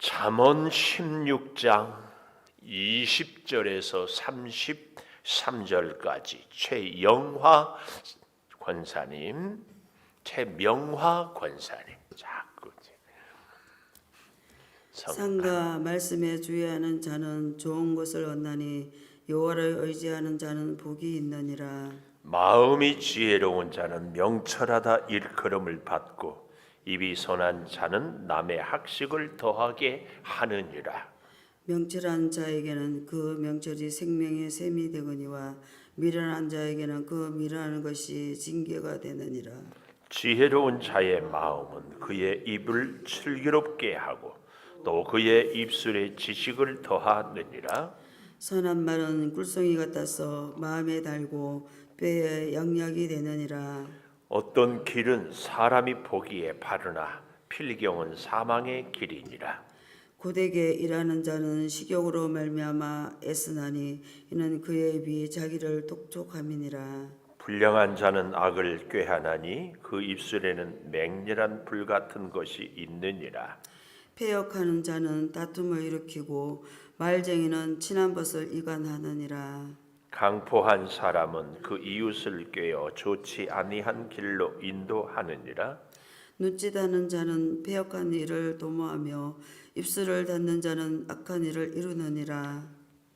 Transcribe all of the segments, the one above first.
잠언 16장 20절에서 33절까지 최명화 권사님, 자꾸 상과 말씀에 주의하는 자는 좋은 것을 얻나니 여호와를 의지하는 자는 복이 있느니라. 마음이 지혜로운 자는 명철하다 일컬음을 받고 입이 선한 자는 남의 학식을 더하게 하느니라. 명철한 자에게는 그 명철이 생명의 샘이 되거니와 미련한 자에게는 그 미련한 것이 징계가 되느니라. 지혜로운 자의 마음은 그의 입을 슬기롭게 하고 또 그의 입술에 지식을 더하느니라. 선한 말은 꿀송이 같아서 마음에 달고 뼈에 양약이 되느니라. 어떤 길은 사람이 보기에 바르나 필경은 사망의 길이니라. 고되게 일하는 자는 식욕으로 말미암아 애쓰나니 이는 그의 입이 자기를 독촉함이니라. 불량한 자는 악을 꾀하나니 그 입술에는 맹렬한 불 같은 것이 있느니라. 패역하는 자는 다툼을 일으키고 말쟁이는 친한 것을 이간하느니라. 강포한 사람은 그 이웃을 꾀어 좋지 아니한 길로 인도하느니라. 눈짓하는 자는 패역한 일을 도모하며 입술을 닫는 자는 악한 일을 이루느니라.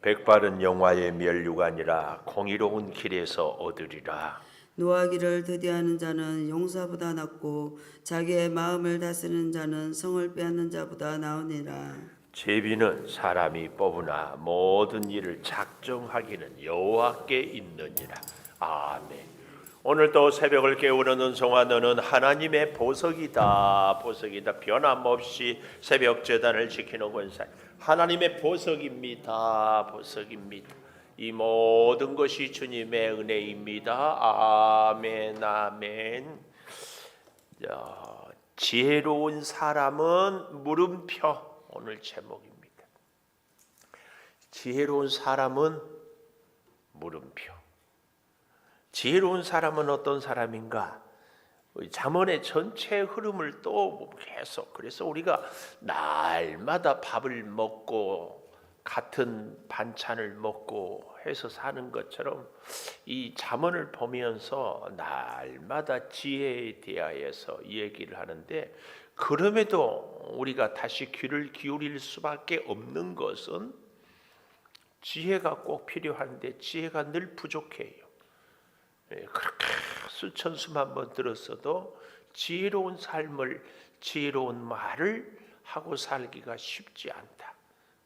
백발은 영화의 면류관이라 공의로운 길에서 얻으리라. 노하기를 더디하는 자는 용사보다 낫고 자기의 마음을 다스리는 자는 성을 빼앗는 자보다 나으니라. 제비는 사람이 뽑으나 모든 일을 작정하기는 여호와께 있느니라. 아멘. 오늘도 새벽을 깨우는 은송아, 너는 하나님의 보석이다. 변함없이 새벽 제단을 지키는 권사, 하나님의 보석입니다. 이 모든 것이 주님의 은혜입니다. 아멘, 아멘. 지혜로운 사람은 물음표, 오늘 제목입니다. 지혜로운 사람은 물음표. 지혜로운 사람은 어떤 사람인가? 잠언의 전체 흐름을 또 계속, 그래서 우리가 날마다 밥을 먹고 같은 반찬을 먹고 해서 사는 것처럼 이 잠언을 보면서 날마다 지혜에 대하여서 얘기를 하는데, 그럼에도 우리가 다시 귀를 기울일 수밖에 없는 것은 지혜가 꼭 필요한데 지혜가 늘 부족해요. 그렇게 수천 수만 번 들었어도 지혜로운 삶을, 지혜로운 말을 하고 살기가 쉽지 않다.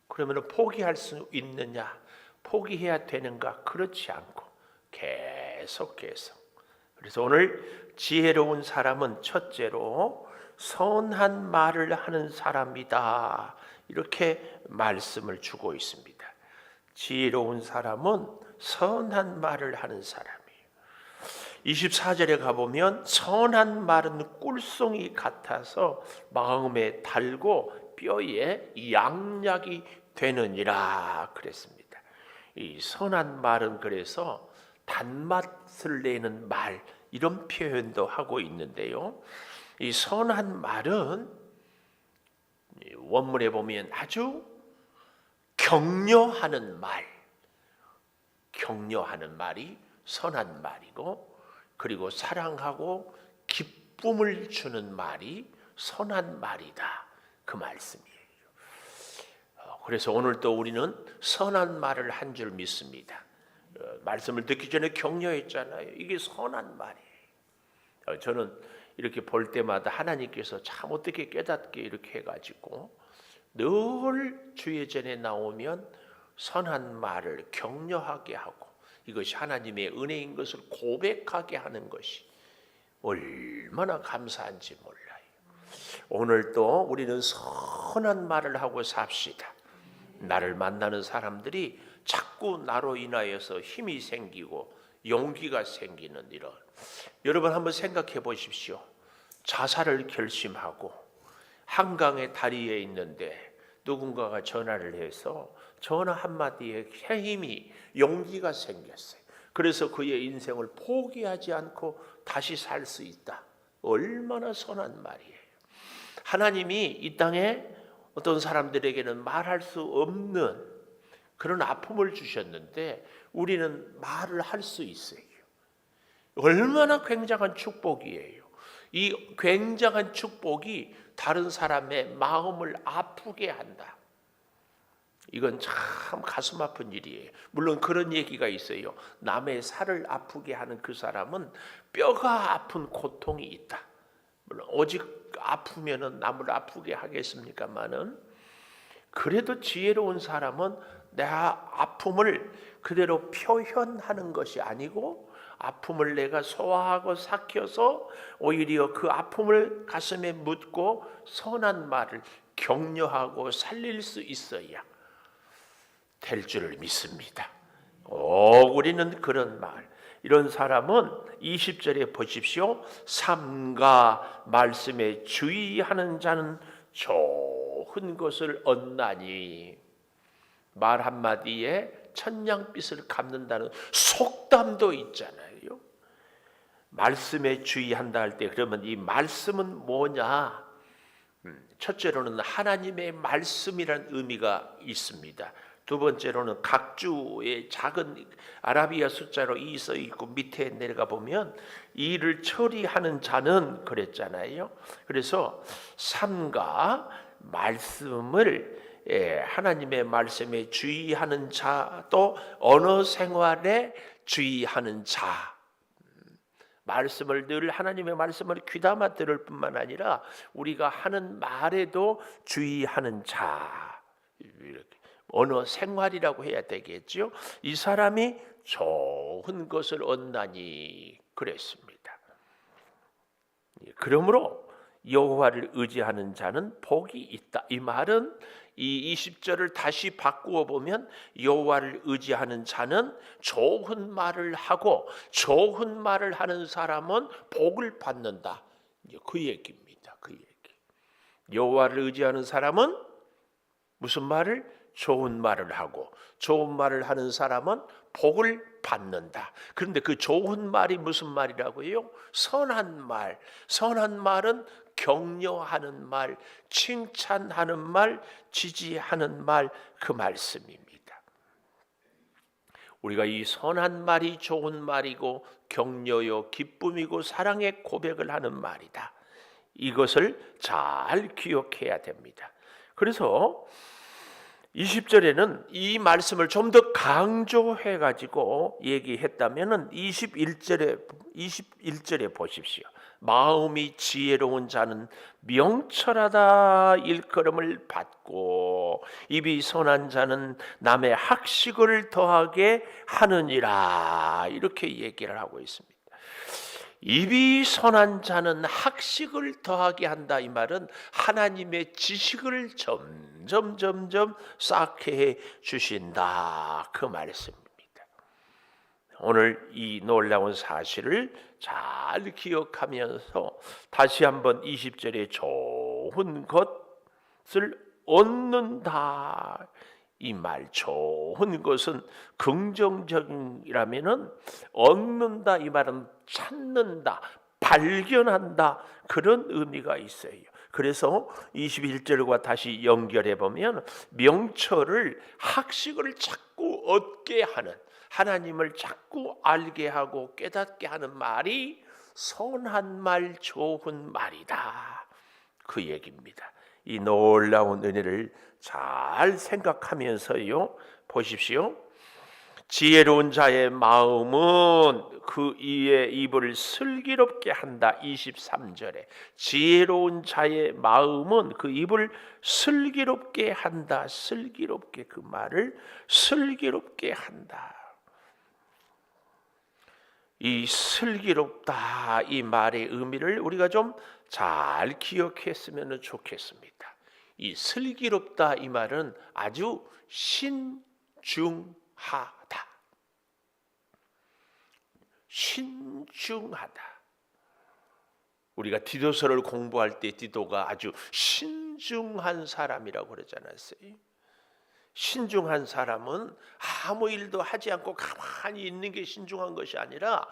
그러면 포기할 수 있느냐? 포기해야 되는가? 그렇지 않고 계속. 그래서 오늘 지혜로운 사람은 첫째로 선한 말을 하는 사람이다, 이렇게 말씀을 주고 있습니다. 지혜로운 사람은 선한 말을 하는 사람이에요. 24절에 가보면 선한 말은 꿀송이 같아서 마음에 달고 뼈에 양약이 되느니라 그랬습니다. 이 선한 말은 그래서 단맛을 내는 말, 이런 표현도 하고 있는데요. 이 선한 말은 원문에 보면 아주 격려하는 말이 선한 말이고, 그리고 사랑하고 기쁨을 주는 말이 선한 말이다, 그 말씀이에요. 그래서 오늘 또 우리는 선한 말을 한 줄 믿습니다. 말씀을 듣기 전에 격려했잖아요. 이게 선한 말이에요. 저는 이렇게 볼 때마다 하나님께서 참 어떻게 깨닫게 이렇게 해가지고 늘 주의 전에 나오면 선한 말을 격려하게 하고, 이것이 하나님의 은혜인 것을 고백하게 하는 것이 얼마나 감사한지 몰라요. 오늘도 우리는 선한 말을 하고 삽시다. 나를 만나는 사람들이 자꾸 나로 인하여서 힘이 생기고 용기가 생기는 이런, 여러분 한번 생각해 보십시오. 자살을 결심하고 한강의 다리에 있는데 누군가가 전화를 해서 전화 한마디에 힘이, 용기가 생겼어요. 그래서 그의 인생을 포기하지 않고 다시 살 수 있다. 얼마나 선한 말이에요. 하나님이 이 땅에 어떤 사람들에게는 말할 수 없는 그런 아픔을 주셨는데 우리는 말을 할 수 있어요. 얼마나 굉장한 축복이에요. 이 굉장한 축복이 다른 사람의 마음을 아프게 한다. 이건 참 가슴 아픈 일이에요. 물론 그런 얘기가 있어요. 남의 살을 아프게 하는 그 사람은 뼈가 아픈 고통이 있다. 물론 오직 아프면은 남을 아프게 하겠습니까마는, 그래도 지혜로운 사람은 내 아픔을 그대로 표현하는 것이 아니고 아픔을 내가 소화하고 삭혀서 오히려 그 아픔을 가슴에 묻고 선한 말을 격려하고 살릴 수 있어야 될 줄을 믿습니다. 우리는 그런 말, 이런 사람은 20절에 보십시오. 삼가 말씀에 주의하는 자는 좋은 것을 얻나니. 말 한마디에 천냥빚을 갚는다는 속담도 있잖아요. 말씀에 주의한다 할 때 그러면 이 말씀은 뭐냐? 첫째로는 하나님의 말씀이라는 의미가 있습니다. 두 번째로는 각 주의 작은 아라비아 숫자로 이 써 있고 밑에 내려가 보면 이를 처리하는 자는 그랬잖아요. 그래서 삼가 말씀을 하나님의 말씀에 주의하는 자, 또 언어 생활에 주의하는 자, 말씀을 늘 하나님의 말씀을 귀담아 들을 뿐만 아니라 우리가 하는 말에도 주의하는 자, 이렇게 언어 생활이라고 해야 되겠죠. 이 사람이 좋은 것을 얻나니 그랬습니다. 그러므로 여호와를 의지하는 자는 복이 있다. 이 말은 이 20절을 다시 바꾸어 보면 여호와를 의지하는 자는 좋은 말을 하고 좋은 말을 하는 사람은 복을 받는다. 그 얘기입니다. 그 얘기. 여호와를 의지하는 사람은 무슨 말을? 좋은 말을 하고 좋은 말을 하는 사람은 복을 받는다. 그런데 그 좋은 말이 무슨 말이라고요? 선한 말. 선한 말은 격려하는 말, 칭찬하는 말, 지지하는 말, 그 말씀입니다. 우리가 이 선한 말이 좋은 말이고 격려요, 기쁨이고 사랑의 고백을 하는 말이다. 이것을 잘 기억해야 됩니다. 그래서 20절에는 이 말씀을 좀 더 강조해 가지고 얘기했다면은 21절에 보십시오. 마음이 지혜로운 자는 명철하다 일컬음을 받고 입이 선한 자는 남의 학식을 더하게 하느니라. 이렇게 얘기를 하고 있습니다. 입이 선한 자는 학식을 더하게 한다. 이 말은 하나님의 지식을 점점 쌓게 해 주신다. 그 말씀입니다. 오늘 이 놀라운 사실을 잘 기억하면서 다시 한번 20절에 좋은 것을 얻는다. 이 말 좋은 것은 긍정적이라면은 얻는다 이 말은 찾는다, 발견한다 그런 의미가 있어요. 그래서 21절과 다시 연결해 보면 명철을 학식을 자꾸 얻게 하는, 하나님을 자꾸 알게 하고 깨닫게 하는 말이 선한 말, 좋은 말이다. 그 얘기입니다. 이 놀라운 은혜를 잘 생각하면서요, 보십시오. 지혜로운 자의 마음은 그 이의 입을 슬기롭게 한다. 23절에 지혜로운 자의 마음은 그 입을 슬기롭게 한다. 슬기롭게, 그 말을 슬기롭게 한다. 이 슬기롭다 이 말의 의미를 우리가 좀 잘 기억했으면 좋겠습니다. 이 슬기롭다 이 말은 아주 신중하다. 신중하다. 우리가 디도서를 공부할 때 디도가 아주 신중한 사람이라고 그러지 않았어요? 신중한 사람은 아무 일도 하지 않고 가만히 있는 게 신중한 것이 아니라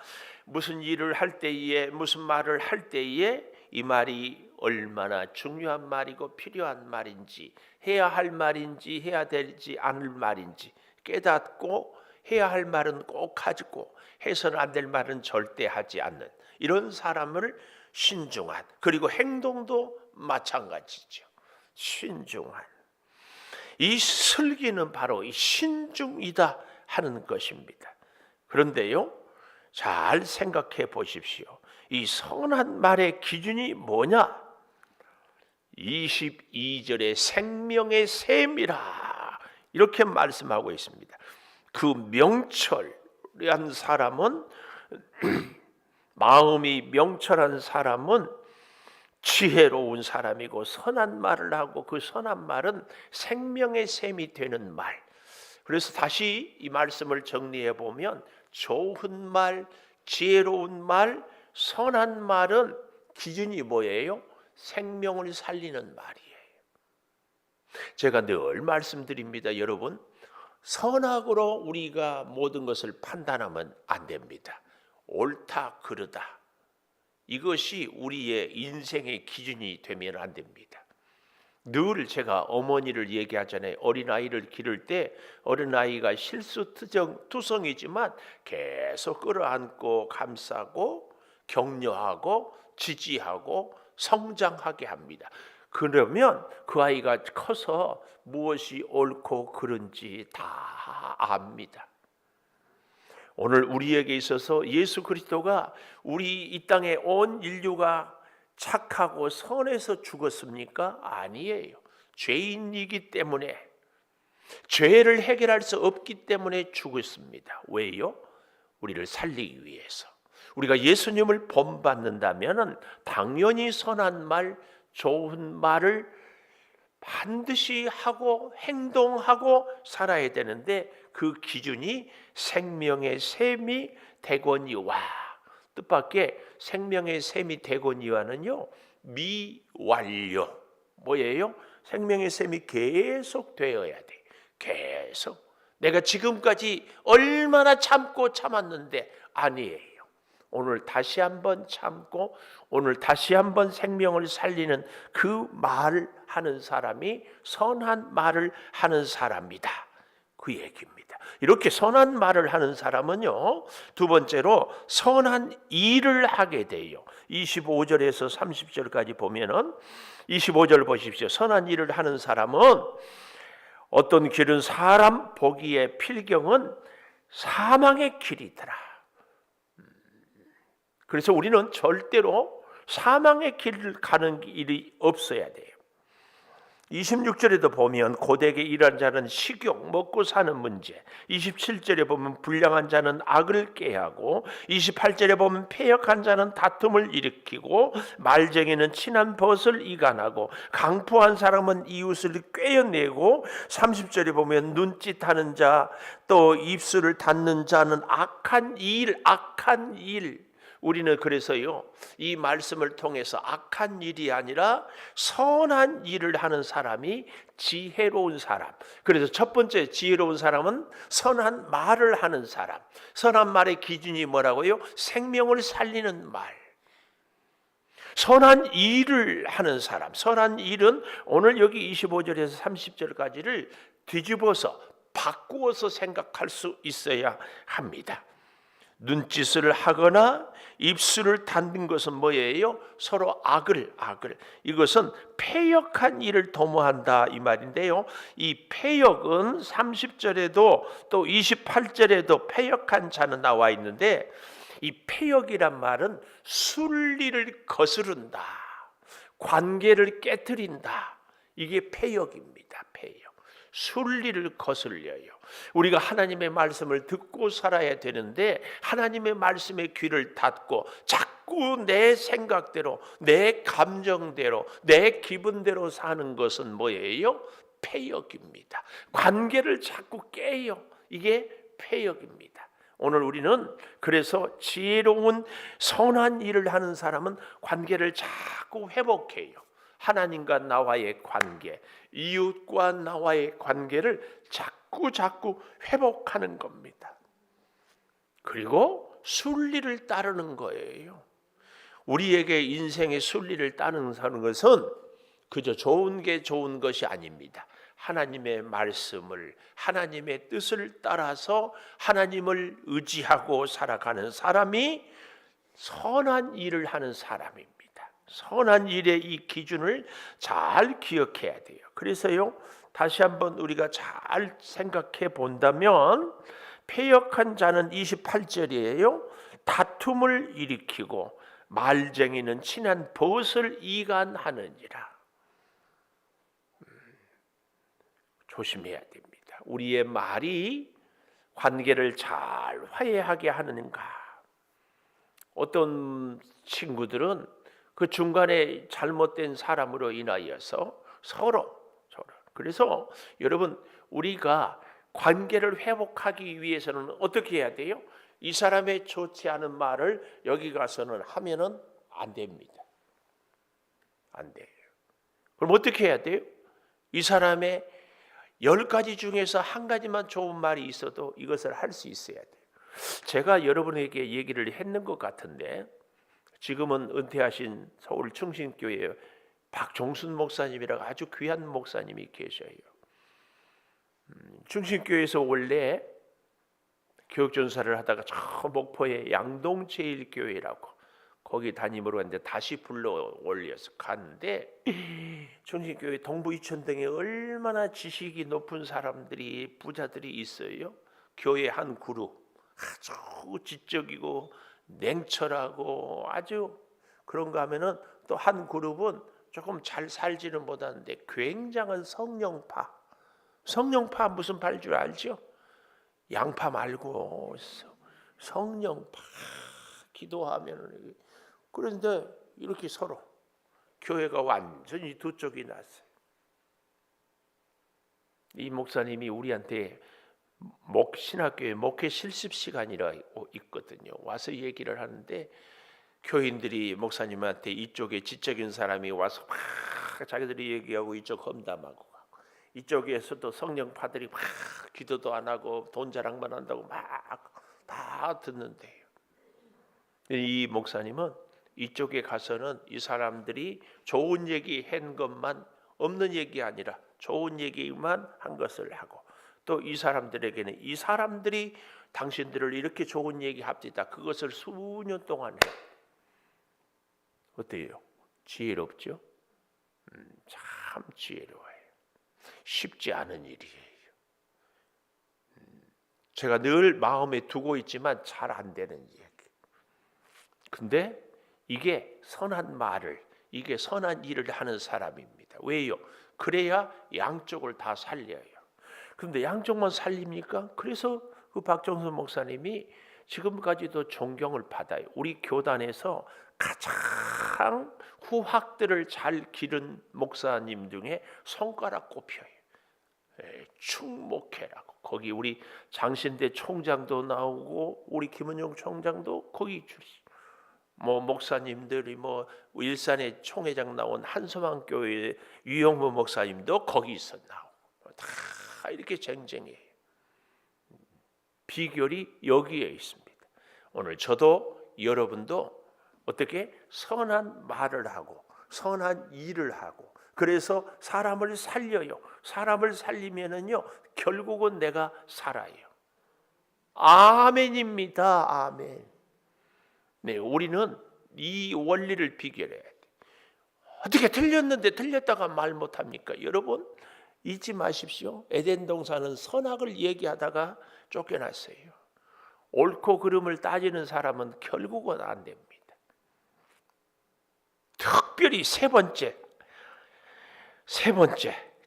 무슨 일을 할 때에, 무슨 말을 할 때에 이 말이 얼마나 중요한 말이고 필요한 말인지, 해야 할 말인지 해야 되지 않을 말인지 깨닫고 해야 할 말은 꼭 하고 해서는 안 될 말은 절대 하지 않는 이런 사람을 신중한, 그리고 행동도 마찬가지죠. 신중한. 이 슬기는 바로 이 신중이다 하는 것입니다. 그런데요, 잘 생각해 보십시오. 이 선한 말의 기준이 뭐냐? 22절에 생명의 샘이라 이렇게 말씀하고 있습니다. 그 명철한 사람은 마음이 명철한 사람은 지혜로운 사람이고 선한 말을 하고 그 선한 말은 생명의 샘이 되는 말. 그래서 다시 이 말씀을 정리해 보면 좋은 말, 지혜로운 말, 선한 말은 기준이 뭐예요? 생명을 살리는 말이에요. 제가 늘 말씀드립니다. 여러분, 선악으로 우리가 모든 것을 판단하면 안 됩니다. 옳다 그르다, 이것이 우리의 인생의 기준이 되면 안 됩니다. 늘 제가 어머니를 얘기하잖아요. 어린아이를 기를 때 어린아이가 실수투성이지만 계속 끌어안고 감싸고 격려하고 지지하고 성장하게 합니다. 그러면 그 아이가 커서 무엇이 옳고 그른지 다 압니다. 오늘 우리에게 있어서 예수 그리스도가 우리 이 땅에 온 인류가 착하고 선해서 죽었습니까? 아니에요. 죄인이기 때문에, 죄를 해결할 수 없기 때문에 죽었습니다. 왜요? 우리를 살리기 위해서. 우리가 예수님을 본받는다면 당연히 선한 말, 좋은 말을 반드시 하고 행동하고 살아야 되는데 그 기준이 생명의 샘이 되거니와, 뜻밖의 생명의 샘이 되거니와는요, 미완료. 뭐예요? 생명의 샘이 계속 되어야 돼. 계속. 내가 지금까지 얼마나 참고 참았는데 아니에요. 오늘 다시 한번 참고 오늘 다시 한번 생명을 살리는 그 말을 하는 사람이 선한 말을 하는 사람이다, 그 얘기입니다. 이렇게 선한 말을 하는 사람은요, 두 번째로 선한 일을 하게 돼요. 25절에서 30절까지 보면은 25절 보십시오. 선한 일을 하는 사람은 어떤 길은 사람 보기에 필경은 사망의 길이더라. 그래서 우리는 절대로 사망의 길을 가는 일이 없어야 돼요. 26절에도 보면 고되게 일한 자는 식욕, 먹고 사는 문제, 27절에 보면 불량한 자는 악을 꾀하고, 28절에 보면 패역한 자는 다툼을 일으키고, 말쟁이는 친한 벗을 이간하고, 강포한 사람은 이웃을 꿰어내고, 30절에 보면 눈짓하는 자, 또 입술을 닫는 자는 악한 일. 우리는 그래서요, 이 말씀을 통해서 악한 일이 아니라 선한 일을 하는 사람이 지혜로운 사람. 그래서 첫 번째 지혜로운 사람은 선한 말을 하는 사람. 선한 말의 기준이 뭐라고요? 생명을 살리는 말. 선한 일을 하는 사람. 선한 일은 오늘 여기 25절에서 30절까지를 뒤집어서 바꾸어서 생각할 수 있어야 합니다. 눈짓을 하거나 입술을 닫는 것은 뭐예요? 서로 악을. 이것은 패역한 일을 도모한다 이 말인데요. 이 패역은 30절에도 또 28절에도 패역한 자는 나와 있는데, 이 패역이란 말은 순리를 거스른다, 관계를 깨트린다. 이게 패역입니다. 패역. 순리를 거슬려요. 우리가 하나님의 말씀을 듣고 살아야 되는데 하나님의 말씀에 귀를 닫고 자꾸 내 생각대로, 내 감정대로, 내 기분대로 사는 것은 뭐예요? 패역입니다. 관계를 자꾸 깨요. 이게 패역입니다. 오늘 우리는 그래서 지혜로운 선한 일을 하는 사람은 관계를 자꾸 회복해요. 하나님과 나와의 관계, 이웃과 나와의 관계를 자꾸 회복하는 겁니다. 그리고 순리를 따르는 거예요. 우리에게 인생의 순리를 따르는 것은 그저 좋은 게 좋은 것이 아닙니다. 하나님의 말씀을, 하나님의 뜻을 따라서 하나님을 의지하고 살아가는 사람이 선한 일을 하는 사람입니다. 선한 일의 이 기준을 잘 기억해야 돼요. 그래서요, 다시 한번 우리가 잘 생각해 본다면 패역한 자는 28절이에요. 다툼을 일으키고 말쟁이는 친한 벗을 이간하느니라. 조심해야 됩니다. 우리의 말이 관계를 잘 화해하게 하는가? 어떤 친구들은 그 중간에 잘못된 사람으로 인하여서 서로 그래서 여러분, 우리가 관계를 회복하기 위해서는 어떻게 해야 돼요? 이 사람의 좋지 않은 말을 여기 가서는 하면은 안 됩니다. 안 돼요. 그럼 어떻게 해야 돼요? 이 사람의 10가지 중에서 한 가지만 좋은 말이 있어도 이것을 할 수 있어야 돼요. 제가 여러분에게 얘기를 했는 것 같은데, 지금은 은퇴하신 서울 충신교회 박종순 목사님이라고 아주 귀한 목사님이 계셔요. 충신교회에서 원래 교육전사를 하다가 저 목포의 양동제일교회라고 거기 담임으로 갔는데 다시 불러 올려서 갔는데, 충신교회 동부 이천 등에 얼마나 지식이 높은 사람들이, 부자들이 있어요. 교회 한 그룹 아주 지적이고 냉철하고 아주 그런가 하면은 또 한 그룹은 조금 잘 살지는 못하는데 굉장한 성령파 무슨 파일 줄 알죠? 양파 말고 성령파 기도하면은. 그런데 이렇게 서로 교회가 완전히 두 쪽이 났어요. 이 목사님이 우리한테 신학교에 목회 실습 시간이라 있거든요. 와서 얘기를 하는데 교인들이 목사님한테 이쪽에 지적인 사람이 와서 막 자기들이 얘기하고 이쪽 험담하고, 이쪽에서도 성령파들이 막 기도도 안 하고 돈 자랑만 한다고 막 다 듣는데요. 이 목사님은 이쪽에 가서는 이 사람들이 좋은 얘기 한 것만, 없는 얘기 아니라 좋은 얘기만 한 것을 하고, 또 이 사람들에게는 이 사람들이 당신들을 이렇게 좋은 얘기 합디다, 그것을 수년 동안 해요. 어때요? 지혜롭죠? 참 지혜로워요. 쉽지 않은 일이에요. 제가 늘 마음에 두고 있지만 잘 안 되는 얘기. 근데 이게 선한 말을, 이게 선한 일을 하는 사람입니다. 왜요? 그래야 양쪽을 다 살려요. 그런데 양쪽만 살립니까? 그래서 그 박정선 목사님이 지금까지도 존경을 받아요. 우리 교단에서 가장 후학들을 잘 기른 목사님 중에 손가락 꼽혀요. 충목회라고. 거기 우리 장신대 총장도 나오고 우리 김은용 총장도 거기 줄이. 목사님들이 일산에 총회장 나온 한소망 교회 유영무 목사님도 거기서 나오고 다 이렇게 쟁쟁해요. 비결이 여기에 있습니다. 오늘 저도 여러분도 어떻게 선한 말을 하고 선한 일을 하고, 그래서 사람을 살려요. 사람을 살리면은요 결국은 내가 살아요. 아멘입니다. 아멘. 네, 우리는 이 원리를 비결해야 돼. 어떻게 틀렸는데 틀렸다가 말 못합니까? 여러분 잊지 마십시오. 에덴 동산은 선악을 얘기하다가 쫓겨났어요. 옳고 그름을 따지는 사람은 결국은 안 됩니다. 특별히 세 번째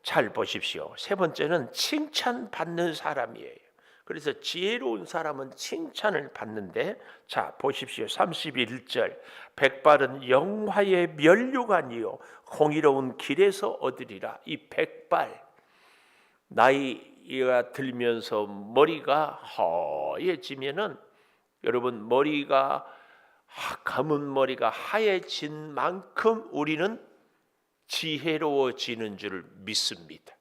잘 보십시오. 세 번째는 칭찬받는 사람이에요. 그래서 지혜로운 사람은 칭찬을 받는데, 자 보십시오. 31절 백발은 영화의 면류관이요 공의로운 길에서 얻으리라. 이 백발, 나이가 들면서 머리가 허해지면은, 여러분 머리가 감은 머리가 하얘진 만큼 우리는 지혜로워지는 줄을 믿습니다.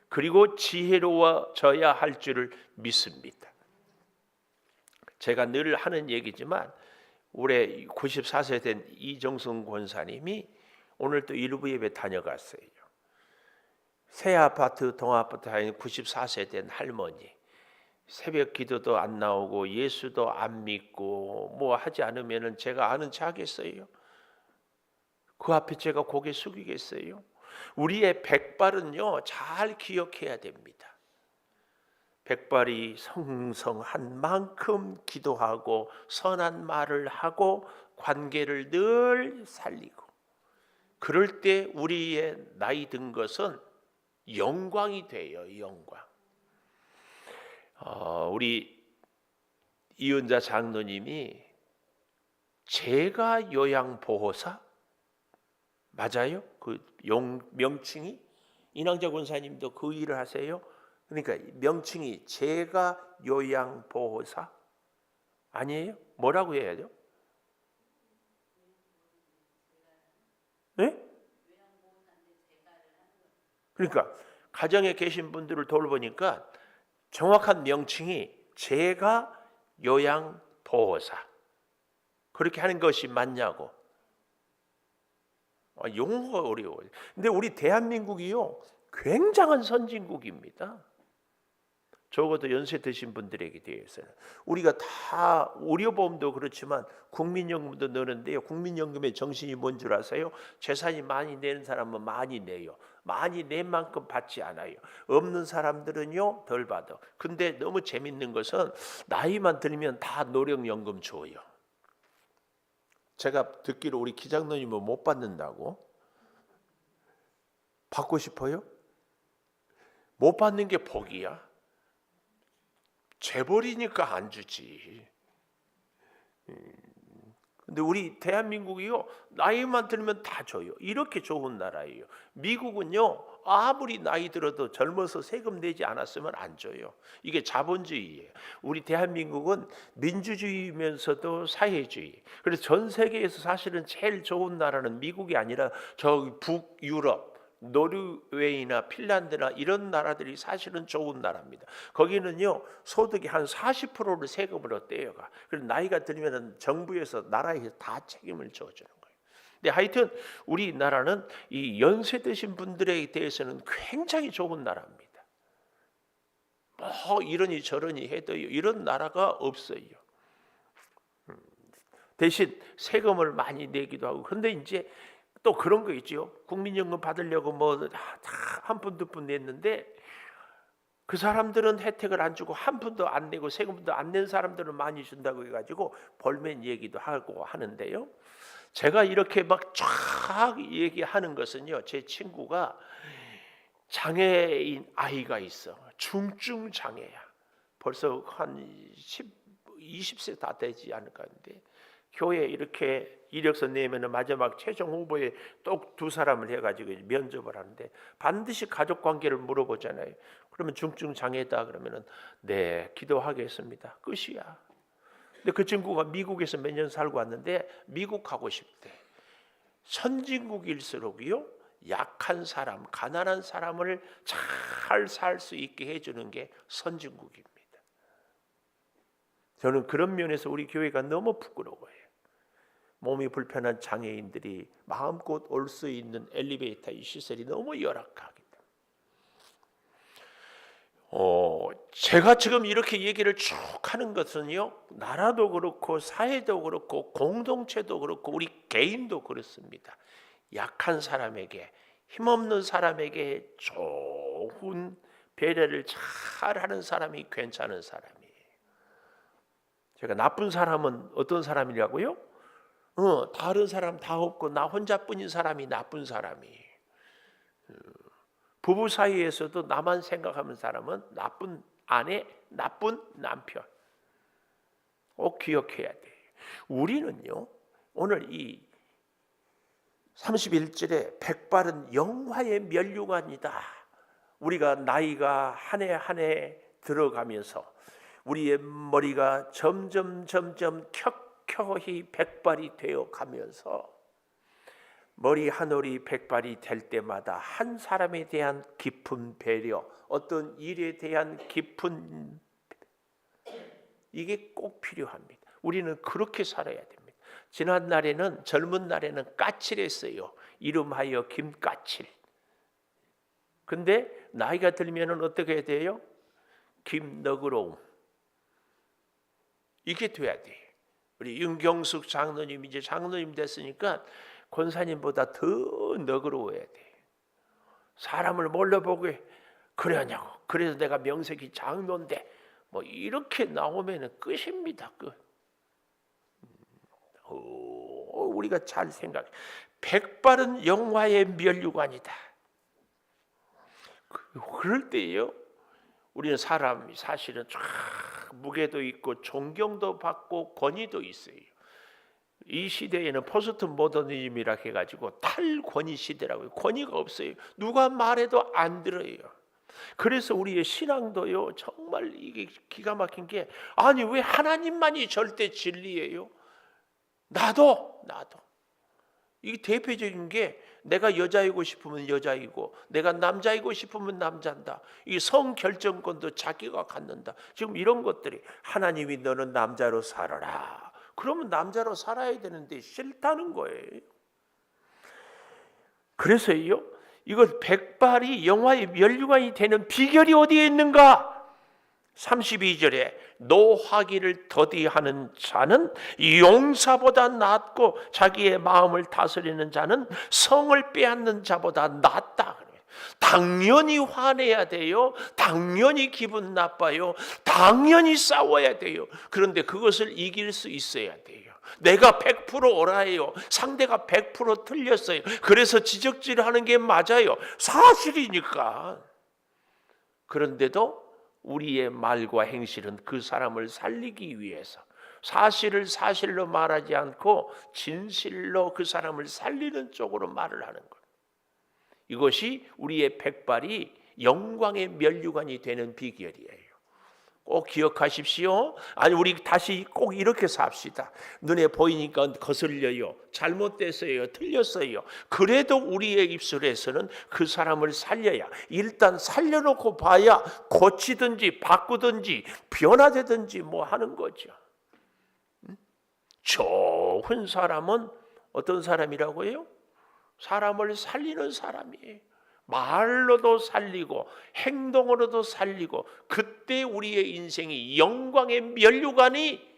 그리고 지혜로워져야 할 줄을 믿습니다. 제가 늘 하는 얘기지만 올해 94세 된 이정승 권사님이 오늘 또 일부 예배 다녀갔어요. 새 아파트 동아파트 다니는 94세 된 할머니, 새벽 기도도 안 나오고 예수도 안 믿고 뭐 하지 않으면은 제가 아는 체 하겠어요? 그 앞에 제가 고개 숙이겠어요? 우리의 백발은요, 잘 기억해야 됩니다. 백발이 성성한 만큼 기도하고 선한 말을 하고 관계를 늘 살리고, 그럴 때 우리의 나이 든 것은 영광이 돼요. 영광. 우리 이은자 장로님이 제가 요양보호사 맞아요? 그 명칭이 인왕자 권사님도 그 일을 하세요. 그러니까 명칭이 제가 요양보호사 아니에요? 뭐라고 해야 돼요? 네? 그러니까 가정에 계신 분들을 돌보니까 정확한 명칭이 제가 요양보호사 그렇게 하는 것이 맞냐고. 용어가 어려워요. 근데 우리 대한민국이요, 굉장한 선진국입니다. 적어도 연세 드신 분들에게 대해서는 우리가 다 의료보험도 그렇지만 국민연금도 넣는데요, 국민연금의 정신이 뭔 줄 아세요? 재산이 많이 내는 사람은 많이 내요. 많이 낸 만큼 받지 않아요. 없는 사람들은요 덜 받아. 근데 너무 재밌는 것은 나이만 들면 다 노령연금 줘요. 제가 듣기로 우리 기장로님은 못 받는다고? 받고 싶어요? 못 받는 게 복이야? 재벌이니까 안 주지. 근데 우리 대한민국이요, 나이만 들면 다 줘요. 이렇게 좋은 나라예요. 미국은요, 아무리 나이 들어도 젊어서 세금 내지 않았으면 안 줘요. 이게 자본주의예요. 우리 대한민국은 민주주의면서도 사회주의. 그래서 전 세계에서 사실은 제일 좋은 나라는 미국이 아니라 저기 북유럽, 노르웨이나 핀란드나 이런 나라들이 사실은 좋은 나라입니다. 거기는요, 소득이 한 40%를 세금으로 떼어가. 그래서 나이가 들면은 정부에서 나라에서 다 책임을 져주는 거예요. 근데 하여튼 우리나라는 이 연세 드신 분들에 대해서는 굉장히 좋은 나라입니다. 뭐 이러니 저러니 해도 이런 나라가 없어요. 대신 세금을 많이 내기도 하고. 근데 이제 또 그런 거 있죠. 국민연금 받으려고 뭐 한 푼 두 푼 냈는데 그 사람들은 혜택을 안 주고 한 푼도 안 내고 세금도 안 낸 사람들은 많이 준다고 해가지고 벌면 얘기도 하고 하는데요. 제가 이렇게 막 쫙 얘기하는 것은요, 제 친구가 장애인 아이가 있어. 중증 장애야. 벌써 한 20세 다 되지 않을까 하는데 교회에 이렇게 이력서 내면 마지막 최종 후보에 또 두 사람을 해가지고 면접을 하는데 반드시 가족 관계를 물어보잖아요. 그러면 중증 장애다 그러면은 네, 기도하겠습니다. 끝이야. 근데 그 친구가 미국에서 몇 년 살고 왔는데 미국 가고 싶대. 선진국일수록요, 약한 사람, 가난한 사람을 잘 살 수 있게 해주는 게 선진국입니다. 저는 그런 면에서 우리 교회가 너무 부끄러워요. 몸이 불편한 장애인들이 마음껏 올 수 있는 엘리베이터 이 시설이 너무 열악하기 때문에 제가 지금 이렇게 얘기를 쭉 하는 것은요, 나라도 그렇고 사회도 그렇고 공동체도 그렇고 우리 개인도 그렇습니다. 약한 사람에게, 힘없는 사람에게 좋은 배려를 잘하는 사람이 괜찮은 사람이에요. 제가 나쁜 사람은 어떤 사람이라고요? 다른 사람 다 없고 나 혼자뿐인 사람이 나쁜 사람이. 부부 사이에서도 나만 생각하는 사람은 나쁜 아내, 나쁜 남편. 꼭 기억해야 돼. 우리는요, 오늘 이 31절에 백발은 영화의 면류관이다. 우리가 나이가 한 해 한 해 들어가면서 우리의 머리가 점점 켜켜이 백발이 되어 가면서 머리 한 올이 백발이 될 때마다 한 사람에 대한 깊은 배려, 어떤 일에 대한 깊은 이게 꼭 필요합니다. 우리는 그렇게 살아야 됩니다. 지난 날에는 젊은 날에는 까칠했어요. 이름하여 김까칠. 근데 나이가 들면은 어떻게 돼요? 김너그러움. 이게 돼야 돼. 우리 윤경숙 장로님 이제 장로님 됐으니까 권사님보다 더 너그러워야 돼. 사람을 뭘로 보고 그러냐고. 그래서 내가 명색이 장로인데 뭐 이렇게 나오면은 끝입니다. 끝. 우리가 잘 생각해. 백발은 영화의 면류관이다. 그럴 때예요. 우리는 사람이 사실은 쫙 무게도 있고 존경도 받고 권위도 있어요. 이 시대에는 포스트 모더니즘이라 해가지고 탈권위 시대라고요. 권위가 없어요. 누가 말해도 안 들어요. 그래서 우리의 신앙도요 정말 이게 기가 막힌 게 아니 왜 하나님만이 절대 진리예요? 나도 이게 대표적인 게 내가 여자이고 싶으면 여자이고 내가 남자이고 싶으면 남자인다. 이 성결정권도 자기가 갖는다. 지금 이런 것들이 하나님이 너는 남자로 살아라. 그러면 남자로 살아야 되는데 싫다는 거예요. 그래서요 이거 백발이 영화의 면류관이 되는 비결이 어디에 있는가? 32절에 노하기를 더디하는 자는 용사보다 낫고 자기의 마음을 다스리는 자는 성을 빼앗는 자보다 낫다. 당연히 화내야 돼요. 당연히 기분 나빠요. 당연히 싸워야 돼요. 그런데 그것을 이길 수 있어야 돼요. 내가 100% 옳아요. 상대가 100% 틀렸어요. 그래서 지적질하는 게 맞아요. 사실이니까. 그런데도 우리의 말과 행실은 그 사람을 살리기 위해서 사실을 사실로 말하지 않고 진실로 그 사람을 살리는 쪽으로 말을 하는 것. 이것이 우리의 백발이 영광의 면류관이 되는 비결이에요. 꼭 기억하십시오. 아니 우리 다시 꼭 이렇게 삽시다. 눈에 보이니까 거슬려요. 잘못됐어요. 틀렸어요. 그래도 우리의 입술에서는 그 사람을 살려야 일단 살려놓고 봐야 고치든지 바꾸든지 변화되든지 뭐 하는 거죠. 좋은 사람은 어떤 사람이라고요? 사람을 살리는 사람이에요. 말로도 살리고 행동으로도 살리고 그때 우리의 인생이 영광의 면류관이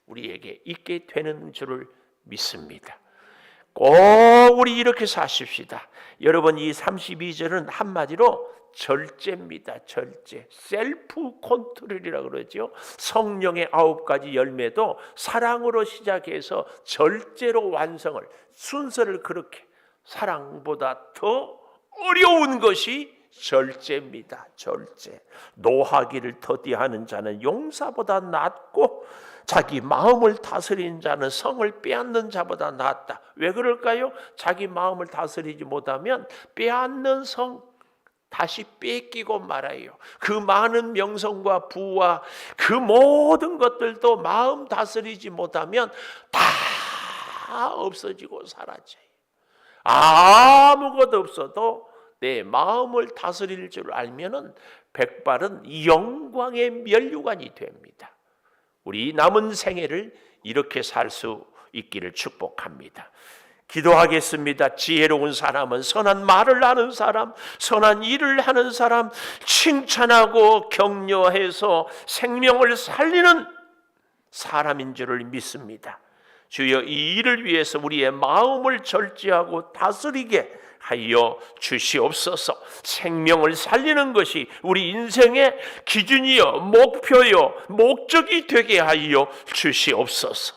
우리에게 있게 되는 줄을 믿습니다. 꼭 우리 이렇게 사십시다. 여러분 이 32절은 한마디로 절제입니다. 절제. 셀프 컨트롤이라고 그러죠. 성령의 9가지 열매도 사랑으로 시작해서 절제로 완성을 순서를 그렇게 사랑보다 더 어려운 것이 절제입니다. 절제. 노하기를 더디하는 자는 용사보다 낫고 자기 마음을 다스리는 자는 성을 빼앗는 자보다 낫다. 왜 그럴까요? 자기 마음을 다스리지 못하면 빼앗는 성 다시 뺏기고 말아요. 그 많은 명성과 부와 그 모든 것들도 마음 다스리지 못하면 다 없어지고 사라져요. 아무것도 없어도 내 마음을 다스릴 줄 알면은 백발은 영광의 면류관이 됩니다. 우리 남은 생애를 이렇게 살 수 있기를 축복합니다. 기도하겠습니다. 지혜로운 사람은 선한 말을 하는 사람, 선한 일을 하는 사람, 칭찬하고 격려해서 생명을 살리는 사람인 줄을 믿습니다. 주여 이 일을 위해서 우리의 마음을 절제하고 다스리게 하여 주시옵소서. 생명을 살리는 것이 우리 인생의 기준이요 목표요 목적이 되게 하여 주시옵소서.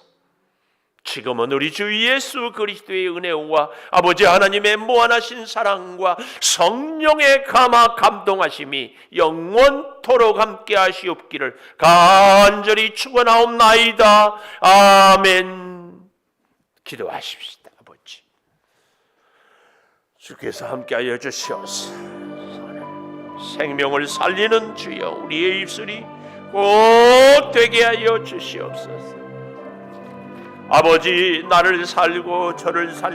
지금은 우리 주 예수 그리스도의 은혜와 아버지 하나님의 무한하신 사랑과 성령의 감동하심이 영원토록 함께 하시옵기를 간절히 축원하옵나이다. 아멘. 기도하십시다. 아버지 주께서 함께하여 주시옵소서. 생명을 살리는 주여 우리의 입술이 꼭 되게 하여 주시옵소서. 아버지 나를 살고 저를 살리고